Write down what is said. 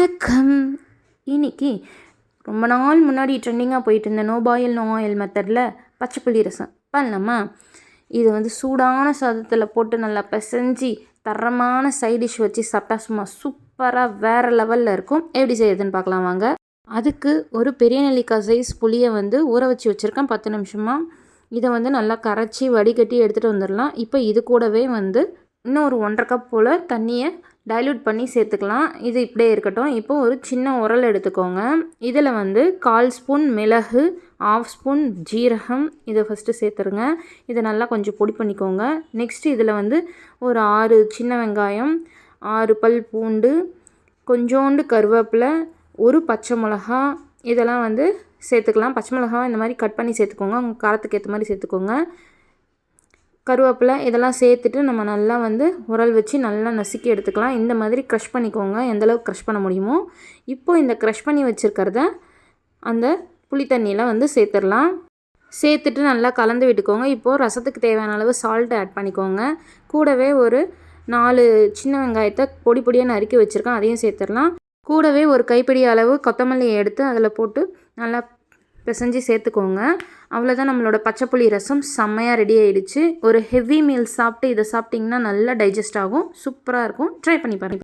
வணக்கம். இன்னைக்கு ரொம்ப நாள் முன்னாடி ட்ரெண்டிங்காக போயிட்டு இருந்த நோ பாயில் நோ ஆயில் மெத்தடில் பச்சைப்புளி ரசம் பண்ணலாமா? இது வந்து சூடான சாதத்தில் போட்டு நல்லா பிசைஞ்சு தரமான சைட் டிஷ் வச்சு சாப்பிட்டா சும்மா சூப்பராக வேறு லெவலில் இருக்கும். எப்படி செய்யுதுன்னு பார்க்கலாம் வாங்க. அதுக்கு ஒரு பெரிய நெல்லிக்காய் சைஸ் புளியை வந்து ஊற வச்சு வச்சுருக்கேன் 10 நிமிஷமாக. இதை வந்து நல்லா கரைச்சி வடிகட்டி எடுத்துகிட்டு வந்துடலாம். இப்போ இது கூடவே வந்து இன்னும் ஒரு 1.5 கப் போல் தண்ணியை டைல்யூட் பண்ணி சேர்த்துக்கலாம். இது இப்படியே இருக்கட்டும். இப்போ ஒரு சின்ன உரல் எடுத்துக்கோங்க. இதில் வந்து 1/4 ஸ்பூன் மிளகு, 1/2 ஸ்பூன் ஜீரகம் இதை ஃபஸ்ட்டு சேர்த்துருங்க. இதை நல்லா கொஞ்சம் பொடி பண்ணிக்கோங்க. நெக்ஸ்ட்டு இதில் வந்து ஒரு 6 சின்ன வெங்காயம், 6 பல் பூண்டு, கொஞ்சோண்டு கருவேப்பிலை, ஒரு பச்சை மிளகா இதெல்லாம் வந்து சேர்த்துக்கலாம். பச்சை மிளகா இந்த மாதிரி கட் பண்ணி சேர்த்துக்கோங்க. உங்கள் காரத்துக்கு ஏற்ற மாதிரி சேர்த்துக்கோங்க. கருவேப்பிலை இதெல்லாம் சேர்த்துட்டு நம்ம நல்லா வந்து உரல் வச்சு நல்லா நசுக்கி எடுத்துக்கலாம். இந்த மாதிரி க்ரஷ் பண்ணிக்கோங்க, எந்தளவுக்கு க்ரஷ் பண்ண முடியுமோ. இப்போது இந்த க்ரஷ் பண்ணி வச்சுருக்கிறத அந்த புளி தண்ணியில் வந்து சேர்த்துடலாம். சேர்த்துட்டு நல்லா கலந்து விட்டுக்கோங்க. இப்போது ரசத்துக்கு தேவையான அளவு சால்ட் ஆட் பண்ணிக்கோங்க. கூடவே ஒரு 4 சின்ன வெங்காயத்தை பொடி பொடியாக நறுக்கி வச்சுருக்கேன், அதையும் சேர்த்துடலாம். கூடவே ஒரு கைப்பிடி அளவு கொத்தமல்லியை எடுத்து அதில் போட்டு நல்லா பிசைஞ்சு சேர்த்துக்கோங்க. அவ்வளோதான், நம்மளோட பச்சைப்புளி ரசம் செம்மையாக ரெடி ஆகிடுச்சு. ஒரு ஹெவி மீல் சாப்பிட்டு இதை சாப்பிட்டிங்கன்னா நல்லா டைஜஸ்ட் ஆகும், சூப்பராக இருக்கும். ட்ரை பண்ணி பாருங்கள்.